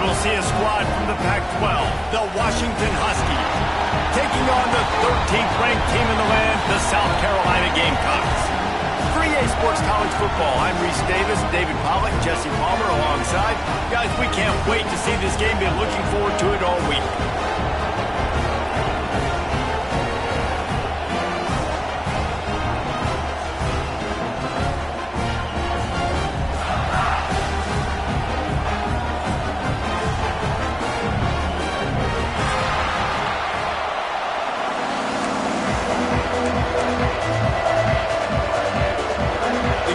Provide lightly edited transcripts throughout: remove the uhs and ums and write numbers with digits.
we'll see a squad from the Pac-12, the Washington Huskies, taking on the 13th ranked team in the land, the South Carolina Gamecocks. For EA Sports College Football, I'm Reese Davis, David Pollack, Jesse Palmer alongside. Guys, we can't wait to see this game. Been looking forward to it all week.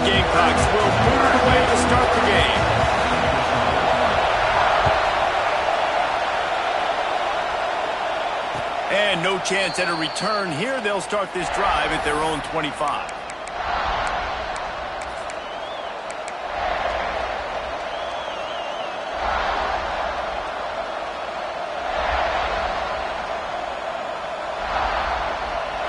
Gamecocks will move it away to start the game. And no chance at a return here. They'll start this drive at their own 25.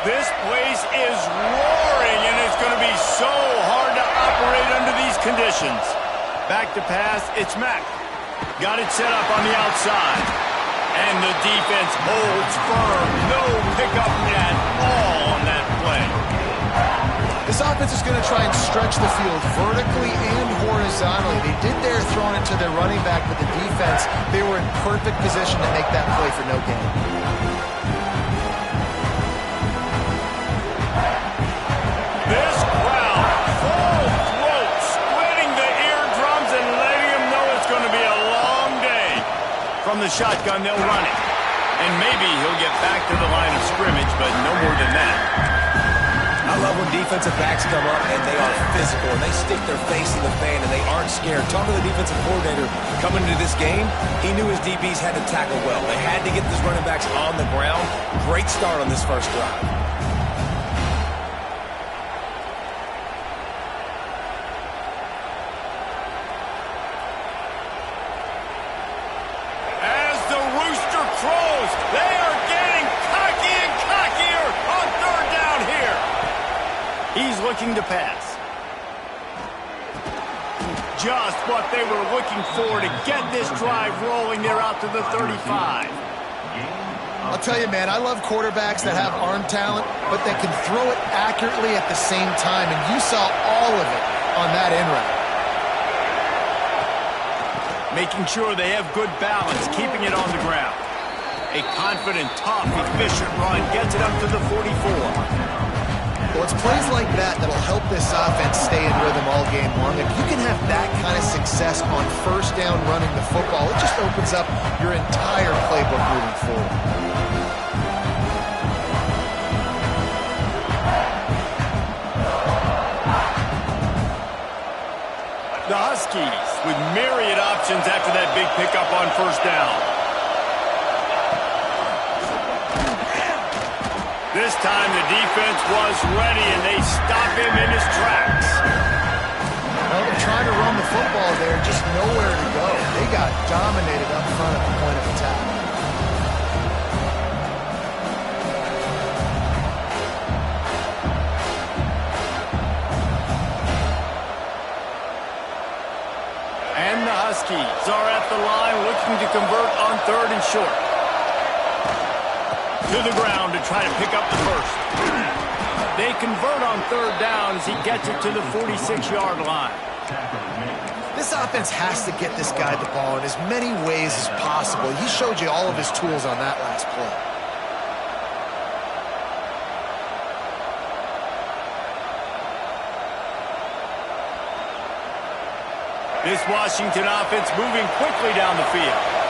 This place is roaring, and it's going to be so hard to operate under these conditions. Back to pass, it's Mack. Got it set up on the outside. And the defense holds firm. No pickup at all on that play. This offense is going to try and stretch the field vertically and horizontally. They did their throwing it to their running back, but the defense, they were in perfect position to make that play for no gain. This crowd, full throat, splitting the eardrums and letting them know it's going to be a long day. From the shotgun, they'll run it. And maybe he'll get back to the line of scrimmage, but no more than that. I love when defensive backs come up and they are physical and they stick their face in the fan and they aren't scared. Talking to the defensive coordinator coming into this game, he knew his DBs had to tackle well. They had to get these running backs on the ground. Great start on this first drive. They are getting cocky and cockier on third down here. He's looking to pass. Just what they were looking for to get this drive rolling. They're out to the 35. I'll tell you, man, I love quarterbacks that have arm talent, but that can throw it accurately at the same time, and you saw all of it on that in route. Making sure they have good balance, keeping it on the ground. A confident, tough, efficient run gets it up to the 44. Well, it's plays like that that'll help this offense stay in rhythm all game long. If you can have that kind of success on first down running the football, it just opens up your entire playbook moving forward. The Huskies with myriad options after that big pickup on first down. This time the defense was ready, and they stop him in his tracks. Well, they're trying to run the football there, just nowhere to go. They got dominated up front at the point of attack. And the Huskies are at the line looking to convert on third and short. To the ground to try to pick up the first. They convert on third down as he gets it to the 46-yard line. This offense has to get this guy the ball in as many ways as possible. He showed you all of his tools on that last play. This Washington offense moving quickly down the field.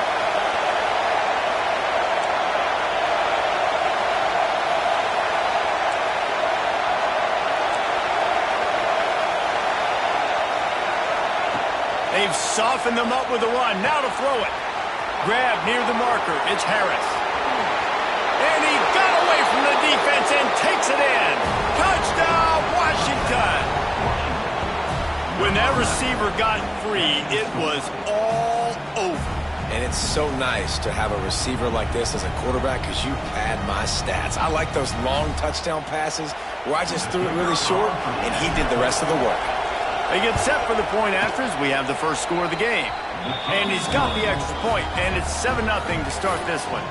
They've softened them up with a run. Now to throw it. Grab near the marker. It's Harris. And he got away from the defense and takes it in. Touchdown, Washington. When that receiver got free, it was all over. And it's so nice to have a receiver like this as a quarterback because you pad my stats. I like those long touchdown passes where I just threw it really short and he did the rest of the work. They get set for the point after as we have the first score of the game. And he's got the extra point, and it's 7-0 to start this one.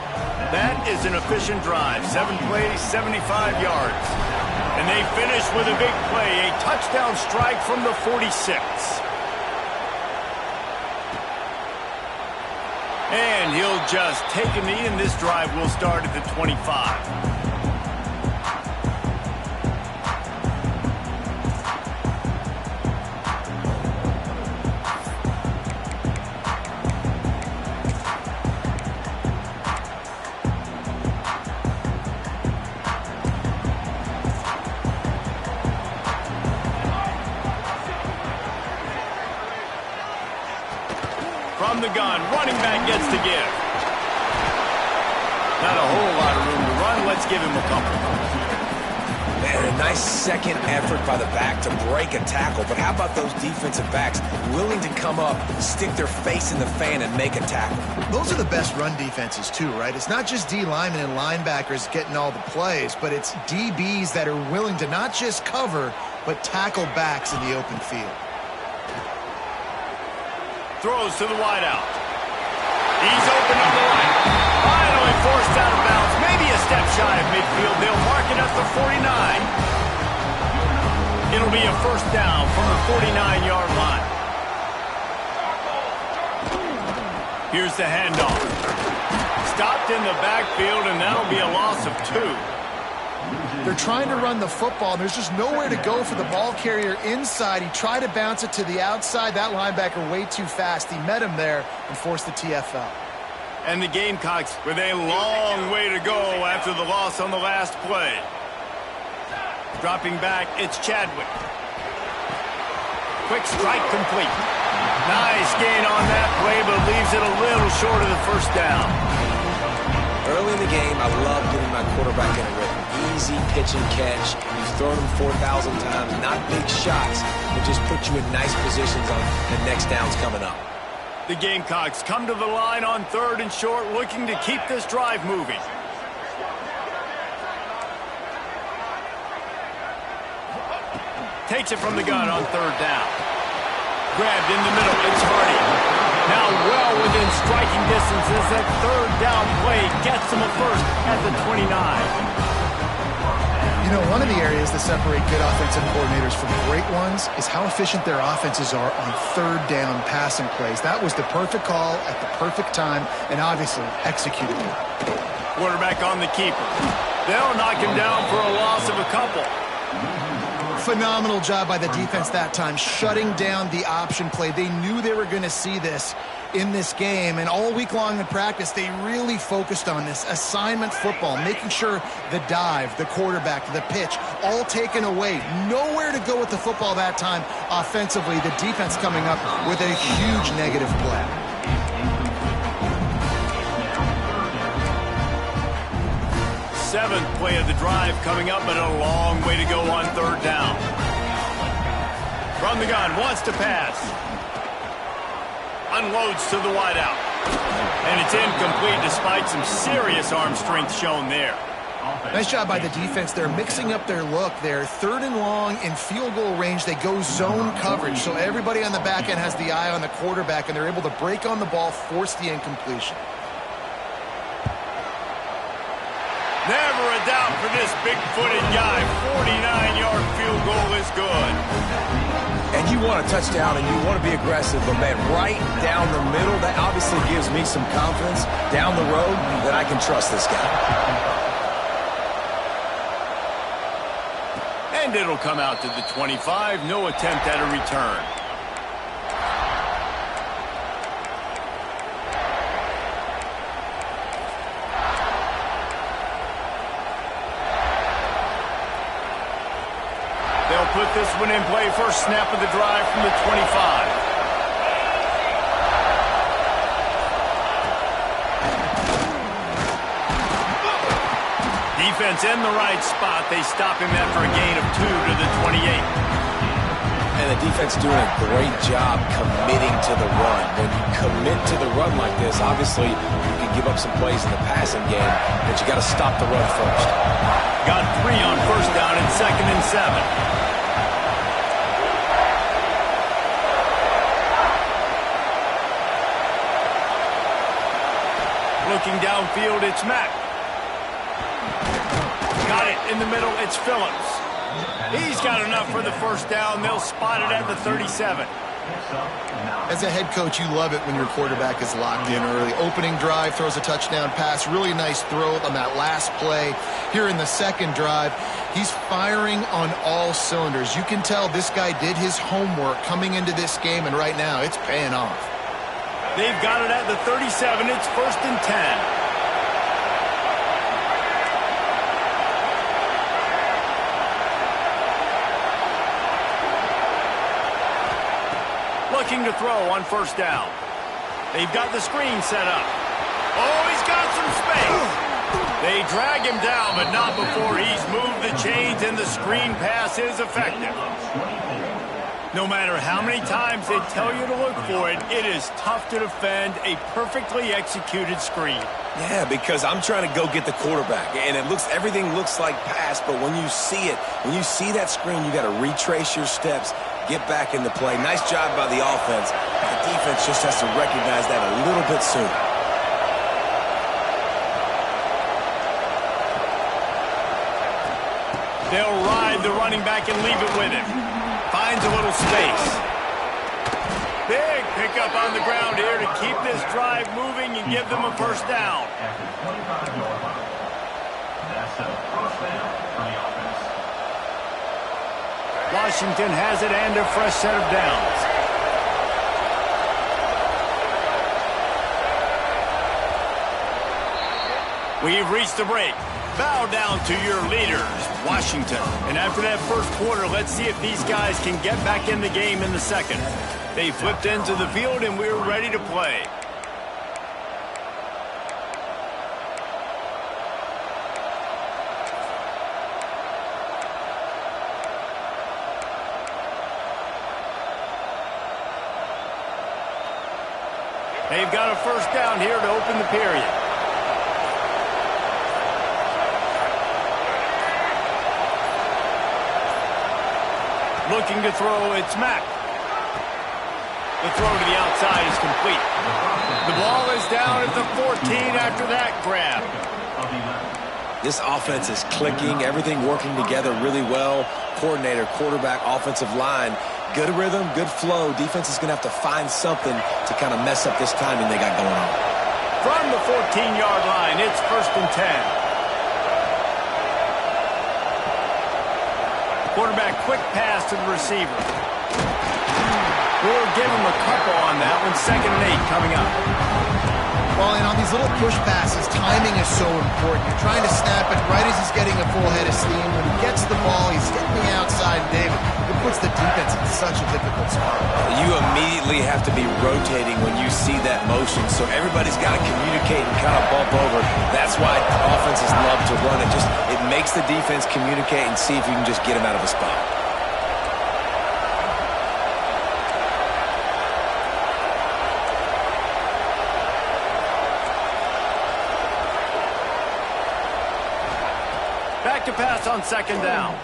That is an efficient drive. 7 plays, 75 yards. And they finish with a big play, a touchdown strike from the 46. And he'll just take a knee, and this drive will start at the 25. From the gun, running back gets to give. Not a whole lot of room to run. Let's give him a couple. Man, a nice second effort by the back to break a tackle. But how about those defensive backs willing to come up, stick their face in the fan, and make a tackle? Those are the best run defenses, too, right? It's not just D linemen and linebackers getting all the plays, but it's DBs that are willing to not just cover, but tackle backs in the open field. Throws to the wideout. He's open on the right. Finally forced out of bounds. Maybe a step shy of midfield. They'll mark it at the 49. It'll be a first down from the 49-yard line. Here's the handoff. Stopped in the backfield, and that'll be a loss of 2. They're trying to run the football, and there's just nowhere to go for the ball carrier inside. He tried to bounce it to the outside. That linebacker way too fast. He met him there and forced the TFL. And the Gamecocks with a long way to go after the loss on the last play. Dropping back, it's Chadwick. Quick strike complete. Nice gain on that play, but leaves it a little short of the first down. Early in the game, I love getting my quarterback in a rhythm. Easy pitch and catch. You've thrown them 4,000 times. Not big shots, but just put you in nice positions on the next downs coming up. The Gamecocks come to the line on 3rd and short, looking to keep this drive moving. Takes it from the gun on 3rd down. Grabbed in the middle, it's Hardy. Now well within striking distance as that 3rd down play gets him a first at the 29. You know, one of the areas that separate good offensive coordinators from great ones is how efficient their offenses are on 3rd down passing plays. That was the perfect call at the perfect time and obviously executed it. Quarterback on the keeper. They'll knock him down for a loss of a couple. Phenomenal job by the defense that time, shutting down the option play. They knew they were going to see this in this game, and all week long in practice, they really focused on this assignment football, making sure the dive, the quarterback, the pitch, all taken away. Nowhere to go with the football that time offensively. The defense coming up with a huge negative play. Seventh play of the drive coming up, but a long way to go on 3rd down. From the gun, wants to pass. Unloads to the wideout. And it's incomplete despite some serious arm strength shown there. Nice job by the defense. They're mixing up their look. They're 3rd and long in field goal range. They go zone coverage. So everybody on the back end has the eye on the quarterback, and they're able to break on the ball, force the incompletion. Never a doubt for this big-footed guy. 49-yard field goal is good. And you want a touchdown and you want to be aggressive, but man, right down the middle, that obviously gives me some confidence down the road that I can trust this guy. And it'll come out to the 25. No attempt at a return. They'll put this one in play. First snap of the drive from the 25. Defense in the right spot. They stop him after a gain of 2 to the 28. And the defense doing a great job committing to the run. When you commit to the run like this, obviously you can give up some plays in the passing game, but you got to stop the run first. Got 3 on first down and 2nd and 7. Looking downfield, it's Mack. Got it in the middle, it's Phillips. He's got enough for the first down. They'll spot it at the 37. As a head coach, you love it when your quarterback is locked in early. Opening drive, throws a touchdown pass. Really nice throw on that last play. Here in the second drive, he's firing on all cylinders. You can tell this guy did his homework coming into this game, and right now it's paying off. They've got it at the 37. It's 1st and 10. Looking to throw on first down. They've got the screen set up. Oh, he's got some space. They drag him down, but not before he's moved the chains, and the screen pass is effective. No matter how many times they tell you to look for it, it is tough to defend a perfectly executed screen. Yeah, because I'm trying to go get the quarterback, and everything looks like pass, but when you see it, when you see that screen, you got to retrace your steps, get back into play. Nice job by the offense. The defense just has to recognize that a little bit sooner. They'll ride the running back and leave it with him. Finds a little space. Big pickup on the ground here to keep this drive moving and give them a first down. Washington has it and a fresh set of downs. We've reached the break. Bow down to your leaders, Washington. And after that first quarter, let's see if these guys can get back in the game in the second. They flipped into the field, and we're ready to play. They've got a first down here to open the period. Looking to throw, it's Mack. The throw to the outside is complete. The ball is down at the 14 after that grab. This offense is clicking, everything working together really well. Coordinator, quarterback, offensive line. Good rhythm, good flow. Defense is going to have to find something to kind of mess up this timing they got going on. From the 14-yard line, it's 1st and 10. Quarterback, quick pass to the receiver. We'll give him a couple on that one. 2nd and 8 coming up. Well, and on these little push passes, timing is so important. You're trying to snap it right as he's getting a full head of steam. When he gets the ball, he's hitting the outside, David. It puts the defense in such a difficult spot. You immediately have to be rotating when you see that motion, so everybody's got to communicate and kind of bump over. That's why offenses love to run it. It makes the defense communicate and see if you can just get him out of a spot. Back to pass on 2nd down.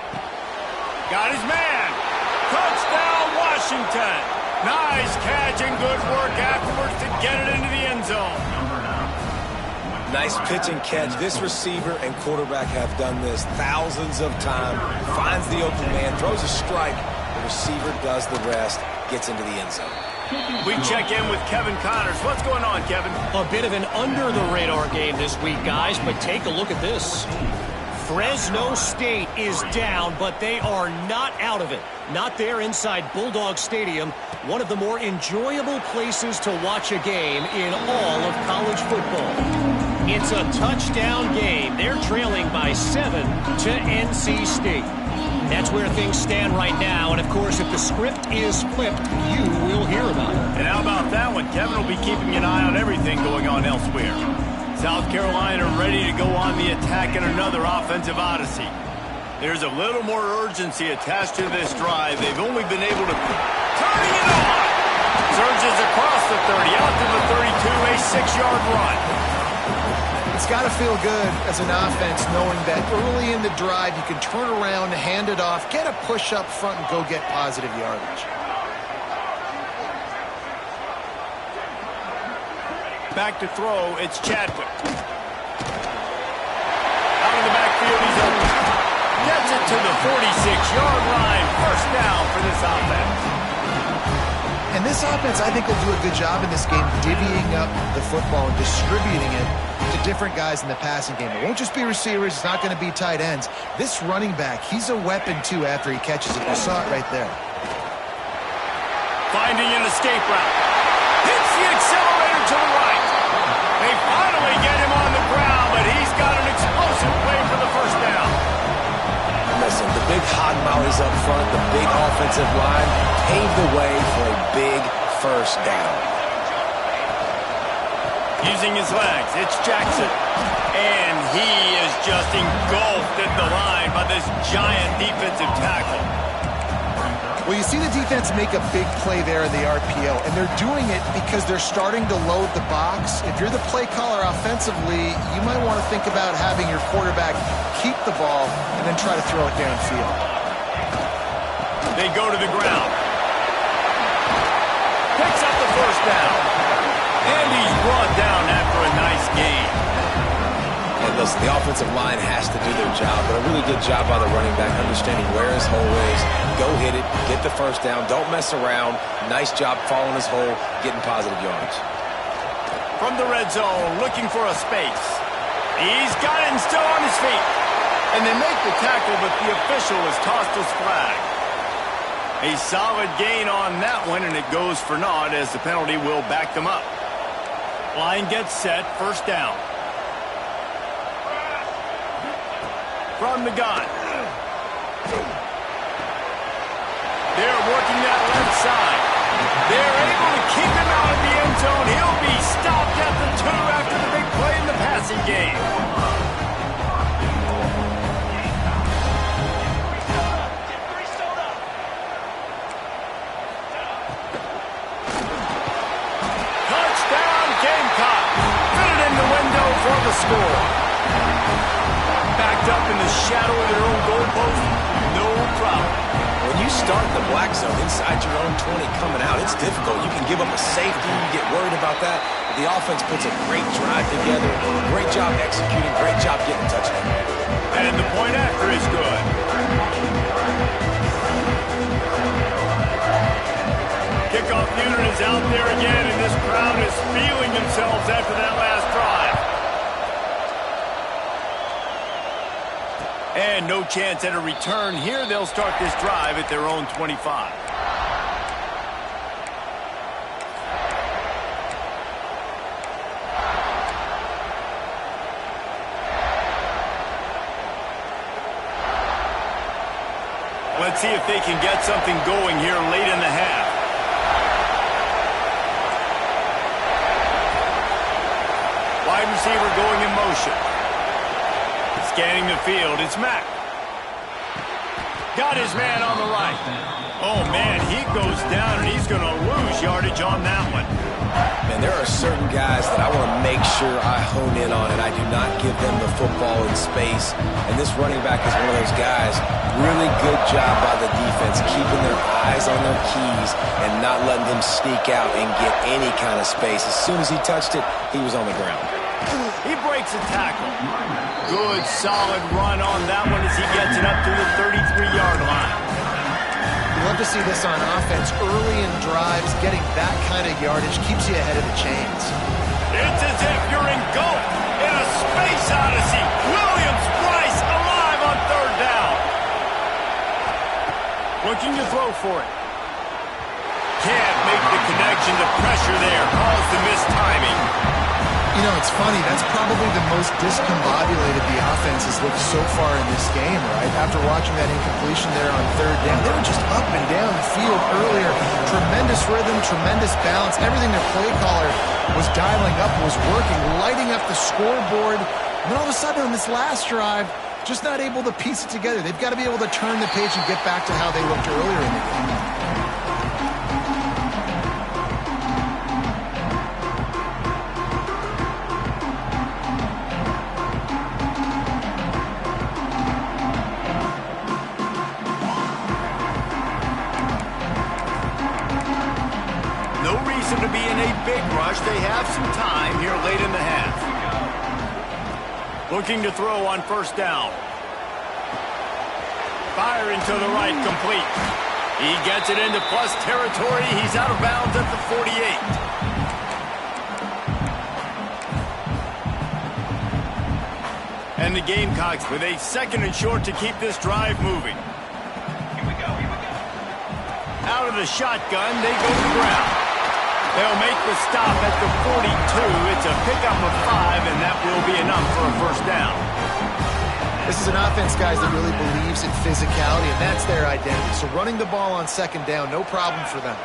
Got his man. Touchdown, Washington. Nice catch and good work afterwards to get it into the end zone. Nice pitch and catch. This receiver and quarterback have done this thousands of times. Finds the open man, throws a strike. The receiver does the rest, gets into the end zone. We check in with Kevin Connors. What's going on, Kevin? A bit of an under-the-radar game this week, guys, but take a look at this. Fresno State is down, but they are not out of it. Not there inside Bulldog Stadium, one of the more enjoyable places to watch a game in all of college football. It's a touchdown game. They're trailing by 7 to NC State. That's where things stand right now, and of course, if the script is flipped, you will hear about it. And how about that one? Kevin will be keeping an eye on everything going on elsewhere. South Carolina ready to go on the attack in another offensive odyssey. There's a little more urgency attached to this drive. They've only been able to turn it on. Surges across the 30, out to the 32, a 6-yard run. It's got to feel good as an offense knowing that early in the drive you can turn around, hand it off, get a push up front, and go get positive yardage. Back to throw, it's Chadwick. downfield. He's open. Gets it to the 46-yard line. First down for this offense. And this offense, I think, will do a good job in this game divvying up the football and distributing it to different guys in the passing game. It won't just be receivers. It's not going to be tight ends. This running back, he's a weapon, too, after he catches it. You saw it right there. Finding an escape route. Hits the accelerator to the right. They finally get him on the ground, but he's got an explosive play for the first down. Listen, the big hot mollies up front, the big offensive line paved the way for a big first down. Using his legs, it's Jackson. And he is just engulfed at the line by this giant defensive tackle. Well, you see the defense make a big play there in the RPO, and they're doing it because they're starting to load the box. If you're the play caller offensively, you might want to think about having your quarterback keep the ball and then try to throw it downfield. They go to the ground. Picks up the first down. And he's brought down after a nice gain. And listen, the offensive line has to do their job, but a really good job by the running back, understanding where his hole is. Go hit it, get the first down, don't mess around. Nice job following his hole, getting positive yards. From the red zone, looking for a space. He's got it and still on his feet. And they make the tackle, but the official has tossed his flag. A solid gain on that one, and it goes for naught as the penalty will back them up. Line gets set, first down. From the gun. They're working that left side. They're able to keep him out of the end zone. He'll be stopped at the 2 after the big play in the passing game. Touchdown, Gamecock. Fit it in the window for the score. Backed up in the shadow of their own goalpost, no problem. When you start in the black zone inside your own 20 coming out, it's difficult. You can give up a safety, you get worried about that. But the offense puts a great drive together, great job executing, great job getting a touchdown. And the point after is good. Kickoff unit is out there again, and this crowd is feeling themselves after that last drive. And no chance at a return here. They'll start this drive at their own 25. Let's see if they can get something going here late in the half. Wide receiver going in motion. Scanning the field, it's Mack. Got his man on the right. Oh, man, he goes down, and he's going to lose yardage on that one. Man, there are certain guys that I want to make sure I hone in on, and I do not give them the football in space. And this running back is one of those guys. Really good job by the defense, keeping their eyes on their keys and not letting him sneak out and get any kind of space. As soon as he touched it, he was on the ground. He breaks a tackle. Good, solid run on that one as he gets it up to the 33-yard line. You love to see this on offense. Early in drives, getting that kind of yardage keeps you ahead of the chains. It's as if you're engulfed in a space odyssey. Williams-Brice alive on third down. Looking to throw for it. Can't make the connection. The pressure there caused the missed timing. You know, it's funny. That's probably the most discombobulated the offense has looked so far in this game, right? After watching that incompletion there on third down, they were just up and down the field earlier. Tremendous rhythm, tremendous balance. Everything their play caller was dialing up was working, lighting up the scoreboard. And then all of a sudden on this last drive, just not able to piece it together. They've got to be able to turn the page and get back to how they looked earlier in the game. To be in a big rush. They have some time here late in the half. Looking to throw on first down. Firing to the right, complete. He gets it into plus territory. He's out of bounds at the 48. And the Gamecocks with a 2nd and short to keep this drive moving. Here we go. Out of the shotgun, they go to the ground. They'll make the stop at the 42. It's a pickup of 5, and that will be enough for a first down. This is an offense, guys, that really believes in physicality, and that's their identity. So running the ball on 2nd down, no problem for them.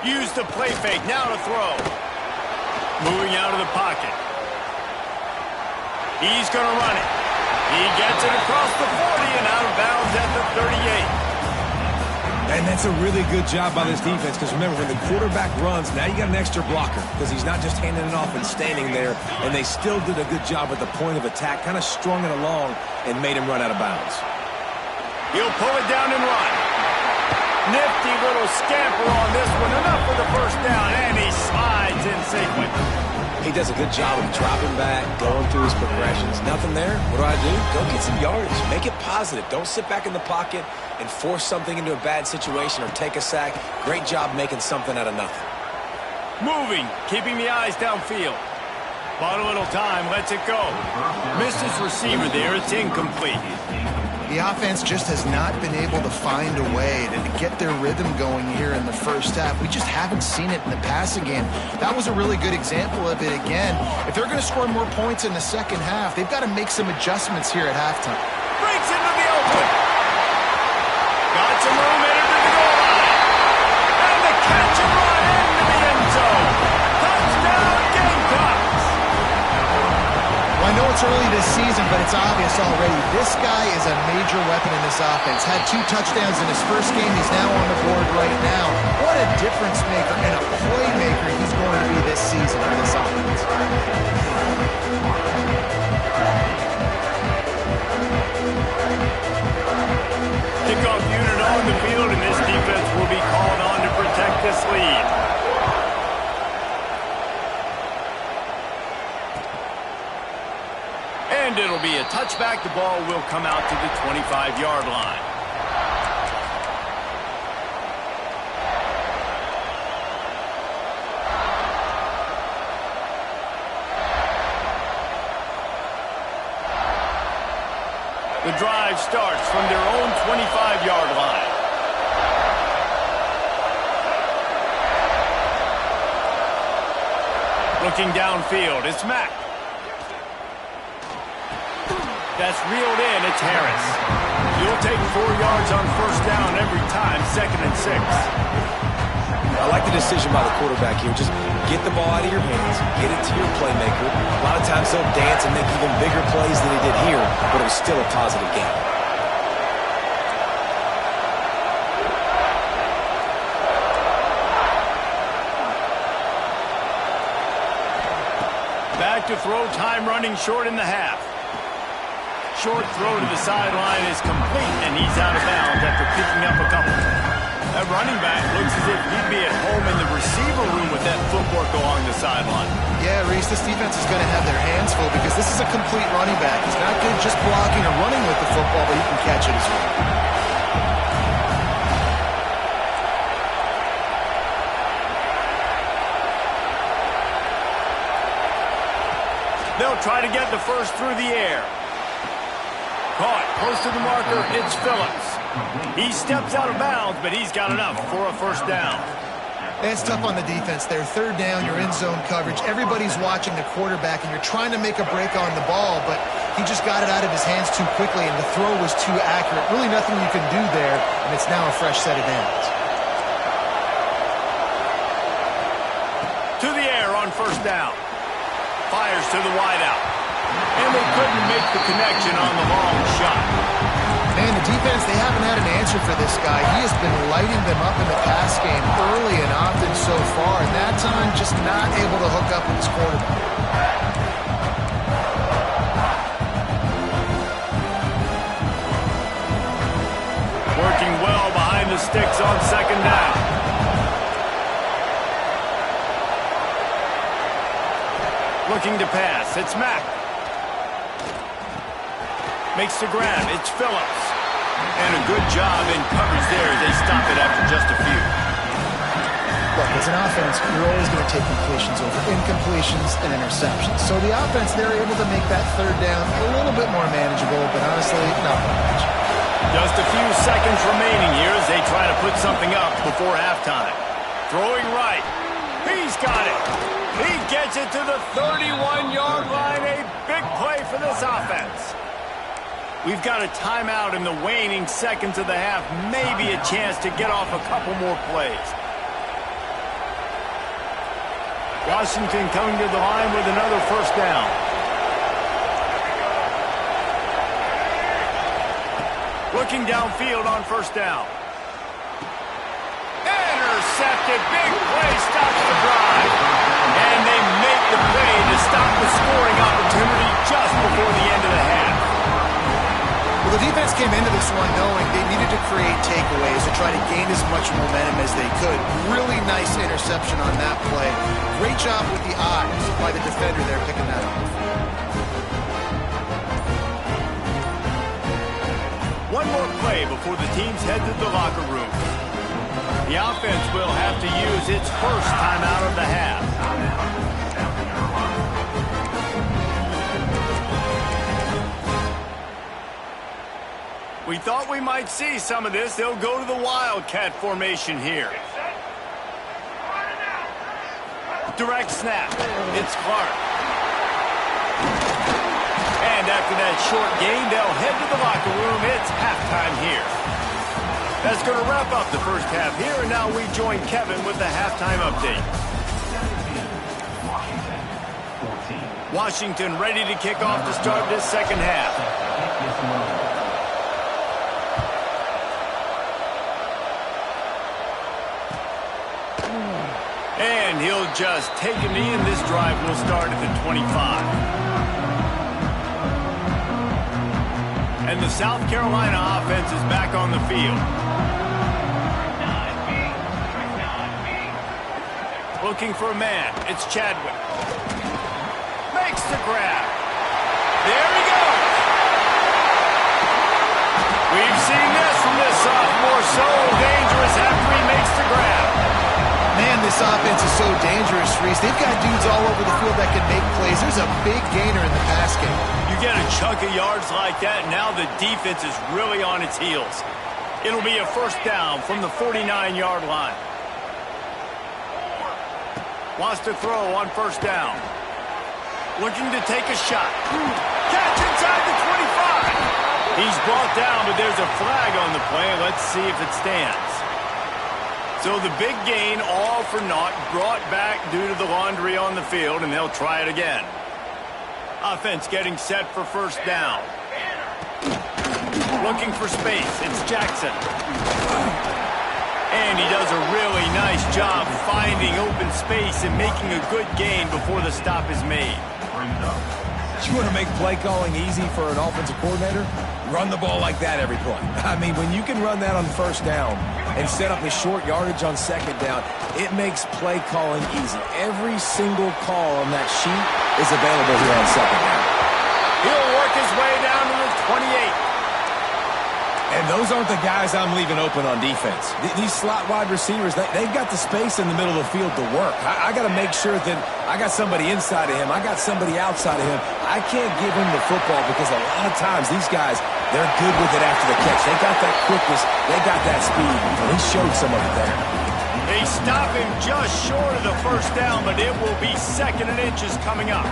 Use the play fake, now to throw. Moving out of the pocket. He's going to run it. He gets it across the 40 and out of bounds at the 38. And that's a really good job by this defense, because remember, when the quarterback runs, now you got an extra blocker, because he's not just handing it off and standing there, and they still did a good job at the point of attack, kind of strung it along and made him run out of bounds. He'll pull it down and run. Nifty little scamper on this one, enough for the first down, and he slides in safely. He does a good job of dropping back, going through his progressions. Nothing there. What do? Go get some yardage. Make it positive. Don't sit back in the pocket and force something into a bad situation or take a sack. Great job making something out of nothing. Moving, keeping the eyes downfield. Bought a little time, lets it go. Misses receiver there, it's incomplete. The offense just has not been able to find a way to get their rhythm going here in the first half. We just haven't seen it in the passing game. That was a really good example of it again. If they're going to score more points in the second half, they've got to make some adjustments here at halftime. Breaks into the open. Got some room, headed to the goal line. And the catch and run into the end zone. Touchdown, Gamecocks. Well, I know it's early this season, but it's obvious already. This guy is a major weapon in this offense. Had 2 touchdowns in his first game. He's now on the board right now. What a difference maker and a playmaker he's going to be this season in this offense. Kickoff unit on the field, and this defense will be called on to protect this lead. And it'll be a touchback. The ball will come out to the 25-yard line. The drive starts from their own 25-yard line. Looking downfield, it's Mack. That's reeled in, it's Harris. You'll take 4 yards on first down every time, 2nd and 6. I like the decision by the quarterback here. Just get the ball out of your hands, get it to your playmaker. A lot of times they'll dance and make even bigger plays than he did here, but it was still a positive game. Back to throw, time running short in the half. Short throw to the sideline is complete, and he's out of bounds after picking up a couple. That running back looks as if he'd be at home in the receiver room with that footwork along the sideline. Yeah, Reese, this defense is going to have their hands full because this is a complete running back. He's not good just blocking or running with the football, but he can catch it as well. They'll try to get the first through the air. Caught close to the marker, it's Phillips. He steps out of bounds, but he's got enough for a first down. It's tough on the defense there. 3rd down, you're in zone coverage. Everybody's watching the quarterback, and you're trying to make a break on the ball, but he just got it out of his hands too quickly, and the throw was too accurate. Really nothing you can do there, and it's now a fresh set of downs. To the air on first down. Fires to the wideout. And they couldn't make the connection on the long shot. Man, the defense, they haven't had an answer for this guy. He has been lighting them up in the pass game early and often so far, and that time just not able to hook up with his quarterback. Working well behind the sticks on 2nd down. Looking to pass, it's Mack. Makes the grab. It's Phillips. And a good job in coverage there. They stop it after just a few. Look, as an offense, you're always going to take completions over incompletions and interceptions. So the offense, they're able to make that third down a little bit more manageable, but honestly, not much. Just a few seconds remaining here as they try to put something up before halftime. Throwing right. He's got it. He gets it to the 31-yard line. A big play for this offense. We've got a timeout in the waning seconds of the half. Maybe a chance to get off a couple more plays. Washington coming to the line with another first down. Looking downfield on first down. Intercepted. Big play stops the drive. And they make the play to stop the scoring opportunity just before the end of the half. Well, the defense came into this one knowing they needed to create takeaways to try to gain as much momentum as they could. Really nice interception on that play. Great job with the eyes by the defender there picking that off. One more play before the teams head to the locker room. The offense will have to use its first timeout of the half. We thought we might see some of this. They'll go to the Wildcat formation here. Direct snap. It's Clark. And after that short gain, they'll head to the locker room. It's halftime here. That's going to wrap up the first half here, and now we join Kevin with the halftime update. Washington ready to kick off to start this second half. And he'll just take a knee, and this drive will start at the 25. And the South Carolina offense is back on the field. Looking for a man. It's Chadwick. Makes the grab. There he goes. We've seen this from this sophomore. So dangerous after he makes the grab. Man, this offense is so dangerous, Reese. They've got dudes all over the field that can make plays. There's a big gainer in the pass game. You get a chunk of yards like that, now the defense is really on its heels. It'll be a first down from the 49-yard line. Wants to throw on first down. Looking to take a shot. Catch inside the 25. He's brought down, but there's a flag on the play. Let's see if it stands. So the big gain, all for naught, brought back due to the laundry on the field, and they'll try it again. Offense getting set for first down. Looking for space. It's Jackson. And he does a really nice job finding open space and making a good gain before the stop is made. You want to make play calling easy for an offensive coordinator? Run the ball like that every play. I mean, when you can run that on first down and set up a short yardage on second down, it makes play calling easy. Every single call on that sheet is available here on second down. He'll work his way down to the 28. And those aren't the guys I'm leaving open on defense. These slot wide receivers, they've got the space in the middle of the field to work. I got to make sure that I got somebody inside of him. I got somebody outside of him. I can't give him the football because a lot of times these guys, they're good with it after the catch. They got that quickness. They got that speed. And he showed some of it there. They stop him just short of the first down, but it will be second and inches coming up.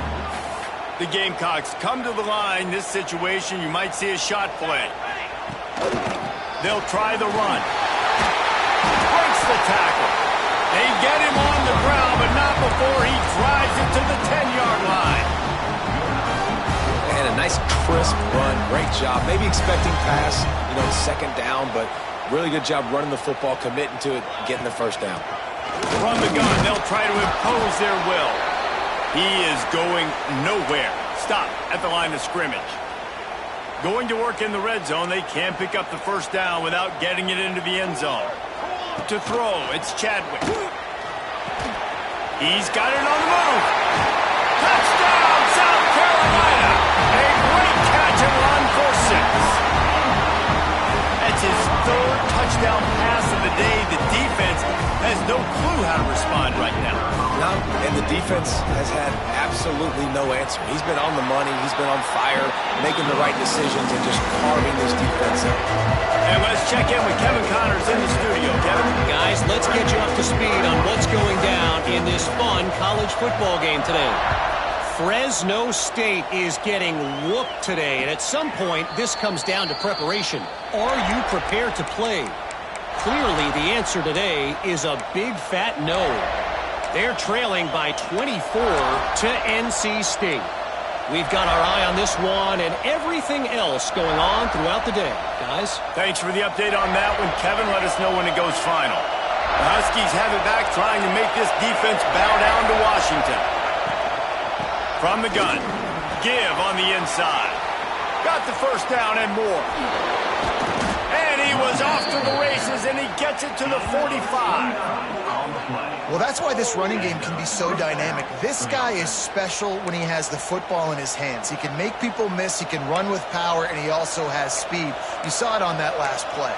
The Gamecocks come to the line. This situation, you might see a shot play. They'll try the run. Breaks the tackle. They get him on the ground, but not before he drives it to the 10-yard line. And a nice crisp run. Great job. Maybe expecting pass, second down, but really good job running the football, committing to it, getting the first down. From the gun, they'll try to impose their will. He is going nowhere. Stop at the line of scrimmage. Going to work in the red zone, they can't pick up the first down without getting it into the end zone. To throw, it's Chadwick. He's got it on the move. Touchdown, South Carolina. A great catch and run for 6. touchdown pass of the day. The defense has no clue how to respond right now. No, and the defense has had absolutely no answer. He's been on the money. He's been on fire, making the right decisions and just carving this defense up. And let's check in with Kevin Connors in the studio. Kevin? Guys, let's get you up to speed on what's going down in this fun college football game today. Fresno State is getting whooped today, and at some point, this comes down to preparation. Are you prepared to play? Clearly, the answer today is a big fat no. They're trailing by 24 to NC State. We've got our eye on this one and everything else going on throughout the day. Guys? Thanks for the update on that one, Kevin. Let us know when it goes final. The Huskies have it back, trying to make this defense bow down to Washington. From the gun, give on the inside. Got the first down and more. And he was off to the races, and he gets it to the 45. Well, that's why this running game can be so dynamic. This guy is special when he has the football in his hands. He can make people miss, he can run with power, and he also has speed. You saw it on that last play.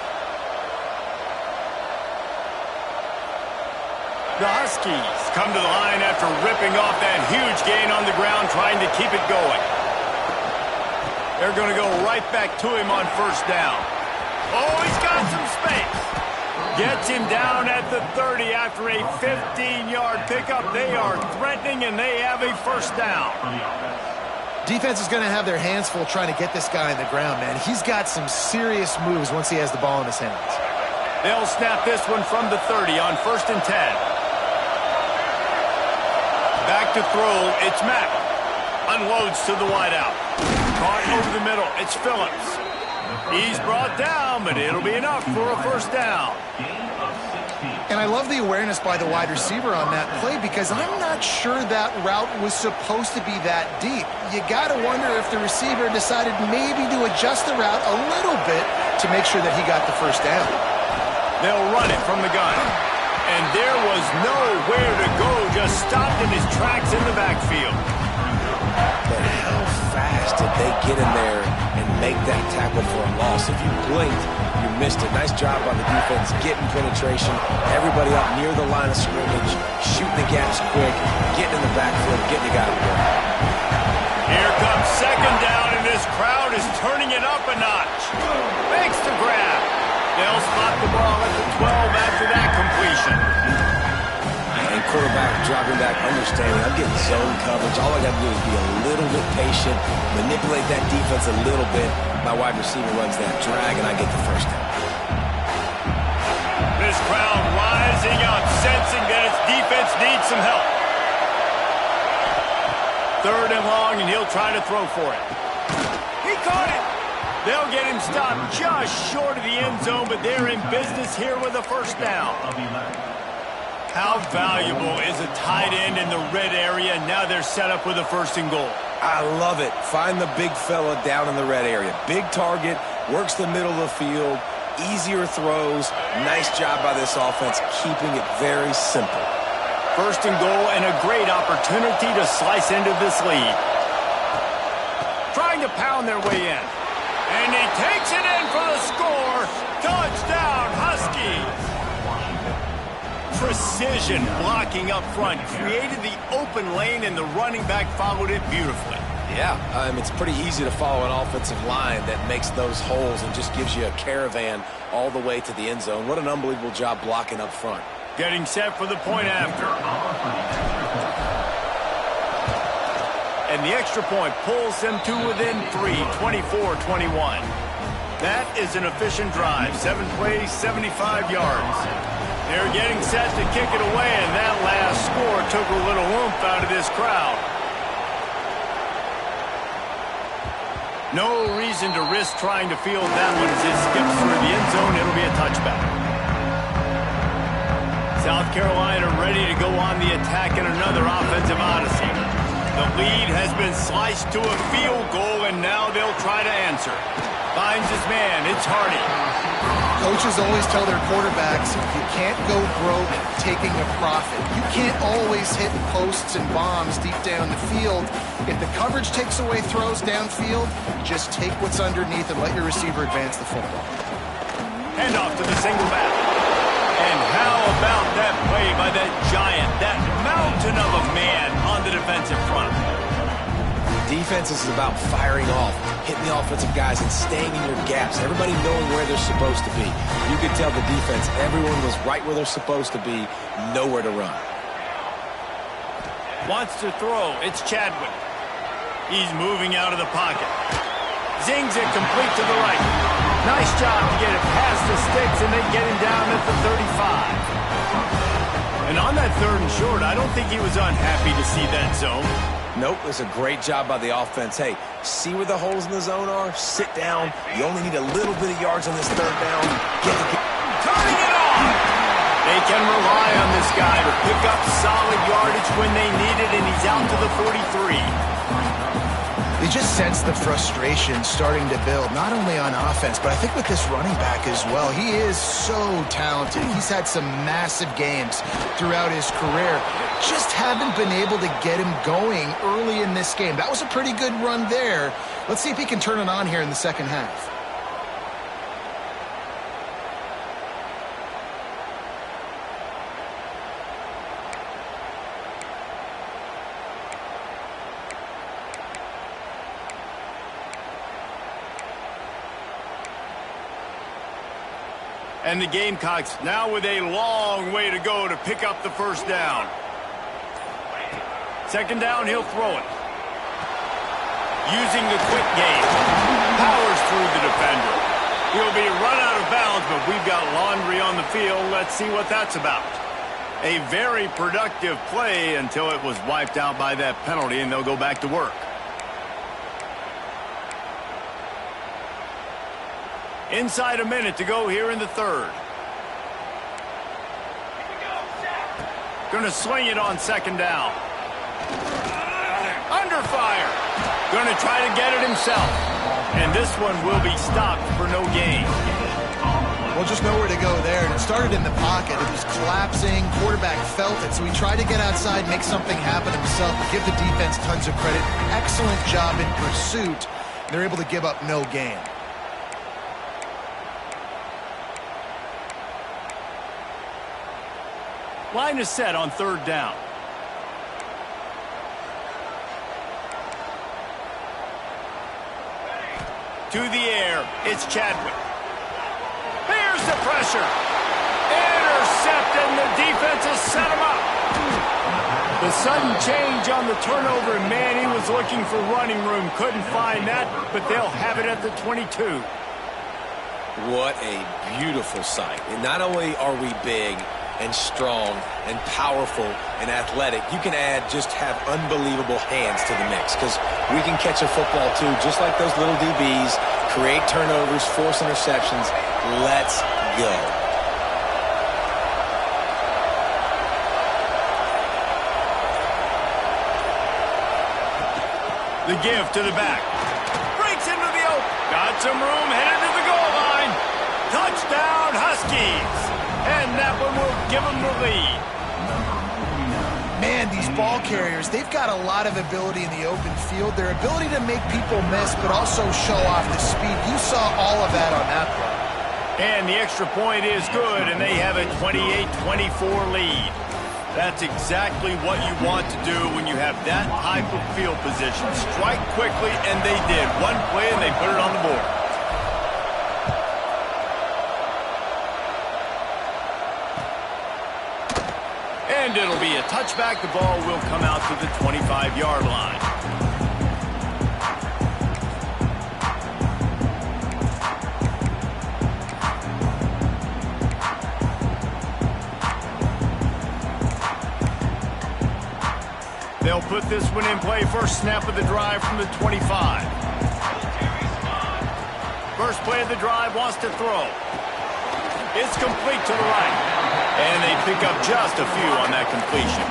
The Huskies come to the line after ripping off that huge gain on the ground, trying to keep it going. They're going to go right back to him on first down. Oh, he's got some space. Gets him down at the 30 after a 15-yard pickup. They are threatening, and they have a first down. Defense is going to have their hands full trying to get this guy on the ground, man. He's got some serious moves once he has the ball in his hands. They'll snap this one from the 30 on first and 10. Back to throw, it's Mack. Unloads to the wideout. Caught over the middle, it's Phillips. He's brought down, but it'll be enough for a first down. And I love the awareness by the wide receiver on that play, because I'm not sure that route was supposed to be that deep. You got to wonder if the receiver decided maybe to adjust the route a little bit to make sure that he got the first down. They'll run it from the gun. And there was nowhere to go, just stopped in his tracks in the backfield. But how fast did they get in there and make that tackle for a loss? If you blinked, you missed it. Nice job by the defense, getting penetration. Everybody up near the line of scrimmage, shooting the gaps quick, getting in the backfield, getting the guy to work. Here comes second down, and this crowd is turning it up a notch. Makes the grab. They'll spot the ball at the 12 after that completion. And quarterback dropping back, understanding I'm getting zone coverage. All I got to do is be a little bit patient, manipulate that defense a little bit. My wide receiver runs that drag, and I get the first down. This crowd rising up, sensing that its defense needs some help. Third and long, and he'll try to throw for it. He caught it. They'll get him stopped just short of the end zone, but they're in business here with a first down. How valuable is a tight end in the red area? Now they're set up with a first and goal. I love it. Find the big fella down in the red area. Big target, works the middle of the field, easier throws. Nice job by this offense, keeping it very simple. First and goal, and a great opportunity to slice into this lead. Trying to pound their way in. And he takes it in for the score. Touchdown, Huskies. Precision blocking up front. Created the open lane, and the running back followed it beautifully. Yeah, it's pretty easy to follow an offensive line that makes those holes and just gives you a caravan all the way to the end zone. What an unbelievable job blocking up front. Getting set for the point after. And the extra point pulls them to within 3, 24-21. That is an efficient drive. 7 plays, 75 yards. They're getting set to kick it away, and that last score took a little oomph out of this crowd. No reason to risk trying to field that one as it skips through the end zone. It'll be a touchback. South Carolina ready to go on the attack in another offensive odyssey. The lead has been sliced to a field goal, and now they'll try to answer. Finds his man. It's Hardy. Coaches always tell their quarterbacks, you can't go broke taking a profit. You can't always hit posts and bombs deep down the field. If the coverage takes away throws downfield, just take what's underneath and let your receiver advance the football. Hand off to the single back. And how about that play by that giant, that mountain of a man on the defensive front? Defense is about firing off, hitting the offensive guys, and staying in your gaps. Everybody knowing where they're supposed to be. You could tell the defense, everyone was right where they're supposed to be, nowhere to run. Wants to throw. It's Chadwick. He's moving out of the pocket. Zings it complete to the right. Nice job to get it past the sticks, and they get him down at the 35. And on that 3rd and short, I don't think he was unhappy to see that zone. Nope, it's a great job by the offense. Hey, see where the holes in the zone are? Sit down. You only need a little bit of yards on this 3rd down. Turning it on! They can rely on this guy to pick up solid yardage when they need it, and he's out to the 43. They just sense the frustration starting to build, not only on offense, but I think with this running back as well. He is so talented. He's had some massive games throughout his career. Just haven't been able to get him going early in this game. That was a pretty good run there. Let's see if he can turn it on here in the second half. And the Gamecocks now with a long way to go to pick up the 1st down. 2nd down, he'll throw it. Using the quick game. Powers through the defender. He'll be run out of bounds, but we've got laundry on the field. Let's see what that's about. A very productive play until it was wiped out by that penalty, and they'll go back to work. Inside a minute to go here in the 3rd. Going to swing it on 2nd down. Under fire. Going to try to get it himself. And this one will be stopped for no gain. Well, just nowhere to go there. It started in the pocket. It was collapsing. Quarterback felt it, so he tried to get outside, make something happen himself. Give the defense tons of credit. Excellent job in pursuit. They're able to give up no gain. Line is set on 3rd down. To the air, it's Chadwick. Here's the pressure. Intercept, and the defense has set him up. The sudden change on the turnover, and man, he was looking for running room. Couldn't find that, but they'll have it at the 22. What a beautiful sight. And not only are we big and strong and powerful and athletic, you can have unbelievable hands to the mix, because we can catch a football too, just like those little DBs, create turnovers, force interceptions. Let's go. The give to the back. Breaks into the open. Got some room, headed to the goal line. Touchdown, Huskies. And that one will give them the lead. Man, these ball carriers, they've got a lot of ability in the open field. Their ability to make people miss, but also show off the speed. You saw all of that on that play. And the extra point is good, and they have a 28-24 lead. That's exactly what you want to do when you have that type of field position. Strike quickly, and they did. One play, and they put it on the board. And it'll be a touchback. The ball will come out to the 25-yard line. They'll put this one in play. First snap of the drive from the 25. First play of the drive, wants to throw. It's complete to the right. And they pick up just a few on that completion.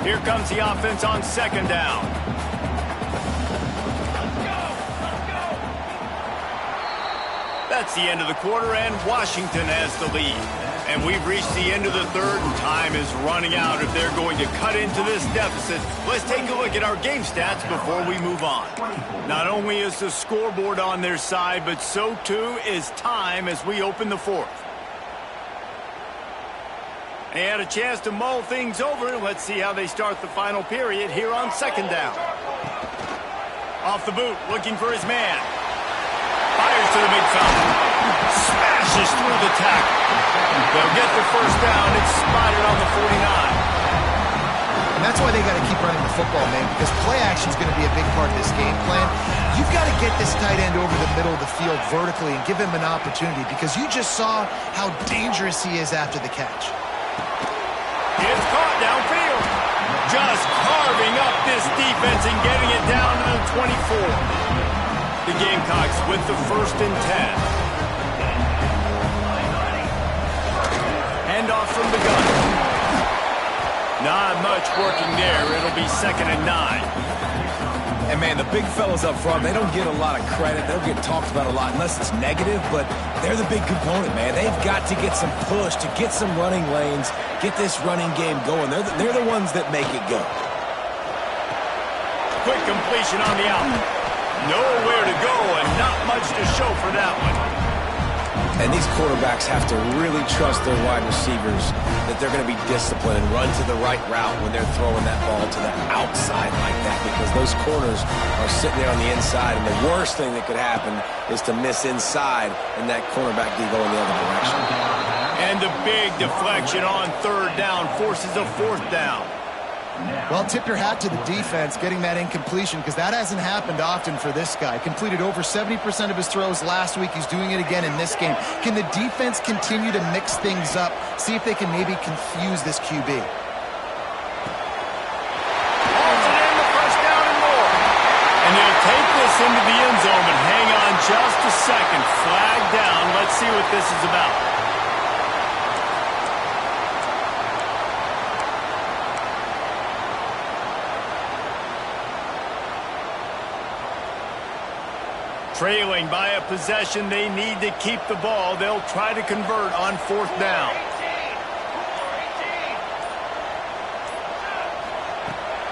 Here comes the offense on 2nd down. That's the end of the quarter, and Washington has the lead. And we've reached the end of the third, and time is running out if they're going to cut into this deficit. Let's take a look at our game stats before we move on. Not only is the scoreboard on their side, but so too is time as we open the fourth. They had a chance to mull things over. Let's see how they start the final period here on second down. Off the boot, looking for his man. Fires to the big fella. Smashes through the tackle. They'll get the first down. It's spotted on the 49. And that's why they got to keep running the football, man, because play action is going to be a big part of this game plan. You've got to get this tight end over the middle of the field vertically and give him an opportunity, because you just saw how dangerous he is after the catch. It's caught downfield. Just carving up this defense and getting it down to the 24. The Gamecocks with the 1st and 10. Hand off from the gun. Not much working there. It'll be 2nd and 9. And, man, the big fellas up front, they don't get a lot of credit. They'll get talked about a lot unless it's negative, but they're the big component, man. They've got to get some push, to get some running lanes, get this running game going. They're the ones that make it go. Quick completion on the out. Nowhere to go and not much to show for that one. And these quarterbacks have to really trust their wide receivers that they're going to be disciplined and run to the right route when they're throwing that ball to the outside like that, because those corners are sitting there on the inside, and the worst thing that could happen is to miss inside and that cornerback be going the other direction. And the big deflection on 3rd down forces a 4th down. Well, tip your hat to the defense getting that incompletion, because that hasn't happened often for this guy. Completed over 70% of his throws last week. He's doing it again in this game. Can the defense continue to mix things up, see if they can maybe confuse this QB? Holds it in the first down and more. And he'll take this into the end zone, but hang on just a second. Flag down. Let's see what this is about. Trailing by a possession, they need to keep the ball. They'll try to convert on 4th down.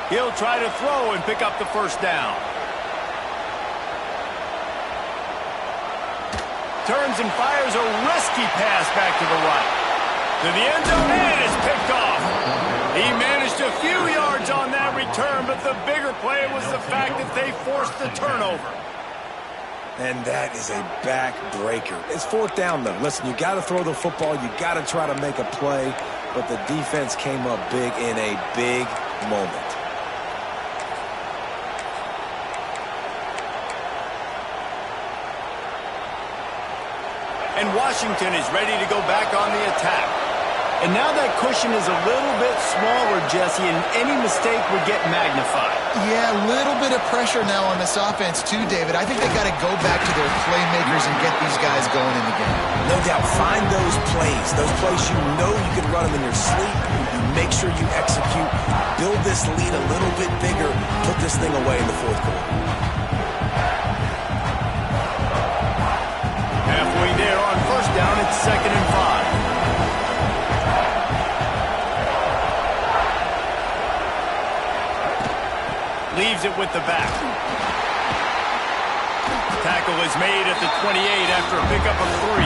He'll try to throw and pick up the first down. Turns and fires a risky pass back to the right. To the end zone, and it's picked off. He managed a few yards on that return, but the bigger play was the fact that they forced the turnover. And that is a backbreaker. It's 4th down, though. Listen, you got to throw the football. You got to try to make a play. But the defense came up big in a big moment. And Washington is ready to go back on the attack. And now that cushion is a little bit smaller, Jesse, and any mistake would get magnified. Yeah, a little bit of pressure now on this offense too, David. I think they got to go back to their playmakers and get these guys going in the game. No doubt. Find those plays you know you can run them in your sleep. You make sure you execute. Build this lead a little bit bigger. Put this thing away in the 4th quarter. Halfway there on 1st down, it's 2nd and 5. Leaves it with the back. Tackle is made at the 28 after a pickup of 3.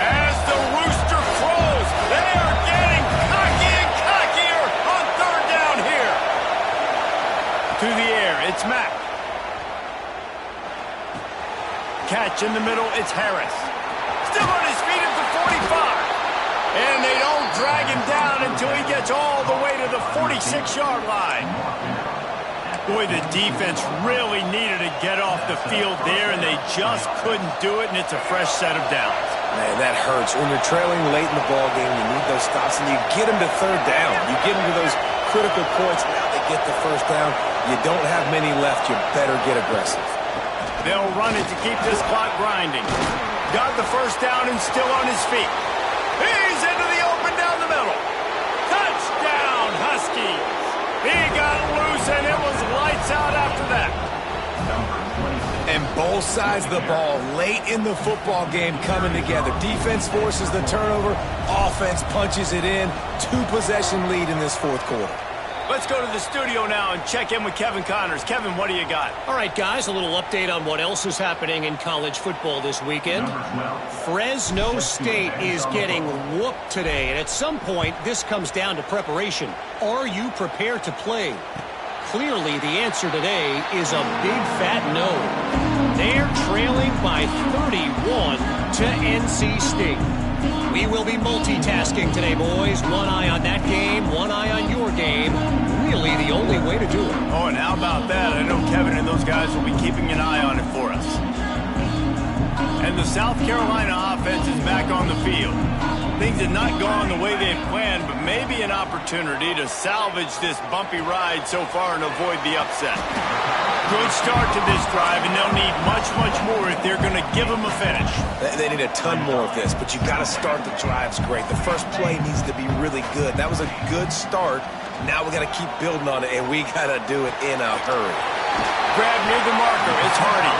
As the rooster crows, they are getting cocky and cockier on 3rd down here. To the air, it's Mack. Catch in the middle, it's Harris. Still on his feet at the 45. And they don't drag him down until he gets all the way to the 46-yard line. Boy, the defense really needed to get off the field there, and they just couldn't do it, and it's a fresh set of downs. Man, that hurts. When you're trailing late in the ballgame, you need those stops, and you get them to 3rd down. You get them to those critical points. Now they get the first down. You don't have many left. You better get aggressive. They'll run it to keep this clock grinding. Got the first down and still on his feet. He's into the open down the middle. Touchdown! He got loose, and it was lights out after that. And both sides of the ball late in the football game coming together. Defense forces the turnover. Offense punches it in. 2-possession lead in this fourth quarter. Let's go to the studio now and check in with Kevin Connors. Kevin, what do you got? All right, guys, a little update on what else is happening in college football this weekend. Fresno State is getting whooped today, and at some point, this comes down to preparation. Are you prepared to play? Clearly, the answer today is a big fat no. They're trailing by 31 to NC State. We will be multitasking today, boys. One eye on that game, one eye on your game. Really the only way to do it. Oh, and how about that? I know Kevin and those guys will be keeping an eye on it for us. And the South Carolina offense is back on the field. Things have not gone the way they had planned, but maybe an opportunity to salvage this bumpy ride so far and avoid the upset. Good start to this drive, and they'll need much, much more if they're going to give them a finish. They need a ton more of this, but you got to start the drives great. The first play needs to be really good. That was a good start. Now we got to keep building on it, and we got to do it in a hurry. Grab near the marker. It's Hardy.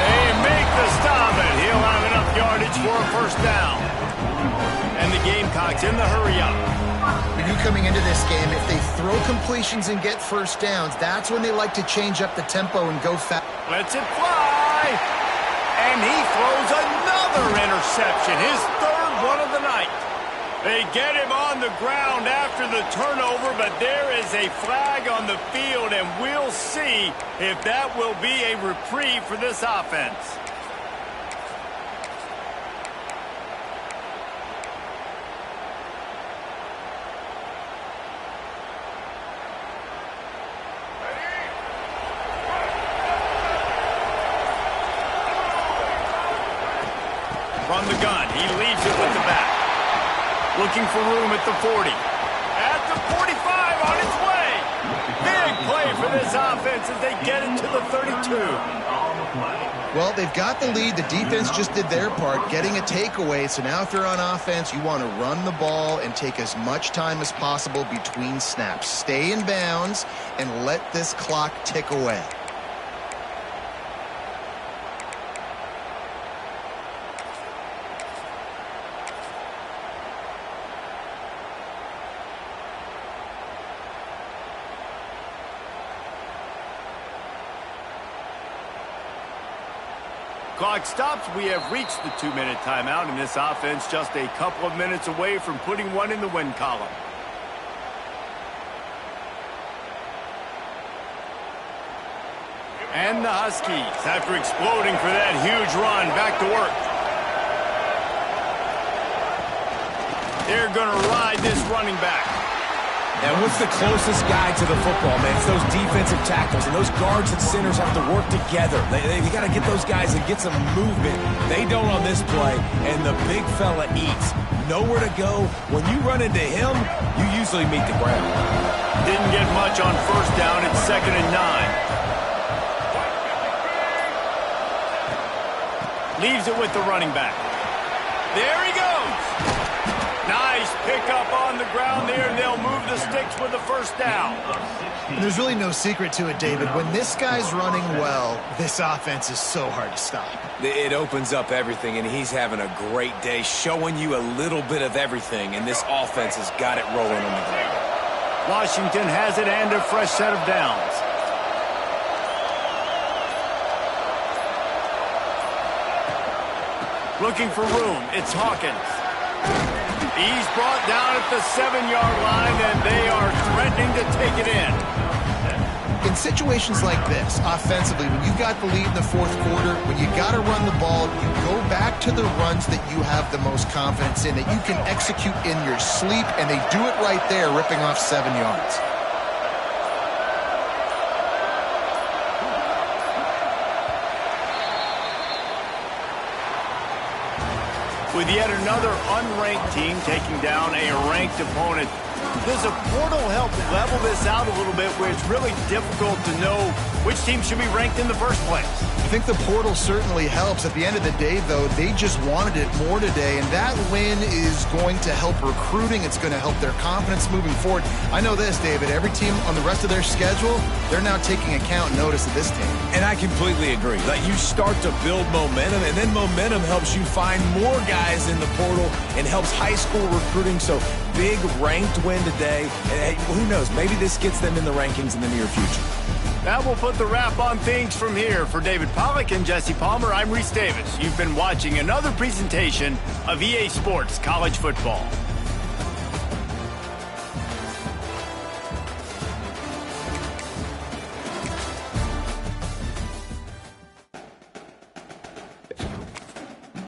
They make the stop, and he'll have enough yardage for a first down. And the Gamecocks in the hurry-up. When you're coming into this game, if they throw completions and get first downs, that's when they like to change up the tempo and go fast. Lets it fly. And he throws another interception, his third one of the night. They get him on the ground after the turnover, but there is a flag on the field, and we'll see if that will be a reprieve for this offense. From the gun, he leaves it with the back. Looking for room at the 40. At the 45, on its way. Big play for this offense as they get it to the 32. Well, they've got the lead. The defense just did their part, getting a takeaway. So now if you're on offense, you want to run the ball and take as much time as possible between snaps. Stay in bounds and let this clock tick away. Clock stops. We have reached the 2-minute timeout, and this offense just a couple of minutes away from putting one in the win column. And the Huskies, after exploding for that huge run, back to work. They're going to ride this running back. And what's the closest guy to the football, man? It's those defensive tackles, and those guards and centers have to work together. They got to get those guys and get some movement. They don't on this play, and the big fella eats. Nowhere to go. When you run into him, you usually meet the ground. Didn't get much on first down. It's 2nd and 9. Leaves it with the running back. There he goes. Nice pickup on the ground there. They'll move the sticks with the first down. And there's really no secret to it, David. When this guy's running well, this offense is so hard to stop. It opens up everything, and he's having a great day, showing you a little bit of everything, and this offense has got it rolling on the ground. Washington has it and a fresh set of downs. Looking for room. It's Hawkins. He's brought down at the 7-yard line, and they are threatening to take it in. In situations like this, offensively, when you've got the lead in the fourth quarter, when you got to run the ball, you go back to the runs that you have the most confidence in, that you can execute in your sleep, and they do it right there, ripping off 7 yards. with yet another unranked team taking down a ranked opponent. Does a portal help level this out a little bit where it's really difficult to know which team should be ranked in the first place? I think the portal certainly helps. At the end of the day, though, they just wanted it more today, and that win is going to help recruiting. It's going to help their confidence moving forward. I know this, David, every team on the rest of their schedule, they're now taking account and notice of this team. And I completely agree. Like, you start to build momentum, and then momentum helps you find more guys in the portal and helps high school recruiting. So big ranked win today. And hey, who knows, maybe this gets them in the rankings in the near future. That will put the wrap on things from here. For David Pollack and Jesse Palmer, I'm Reese Davis. You've been watching another presentation of EA Sports College Football.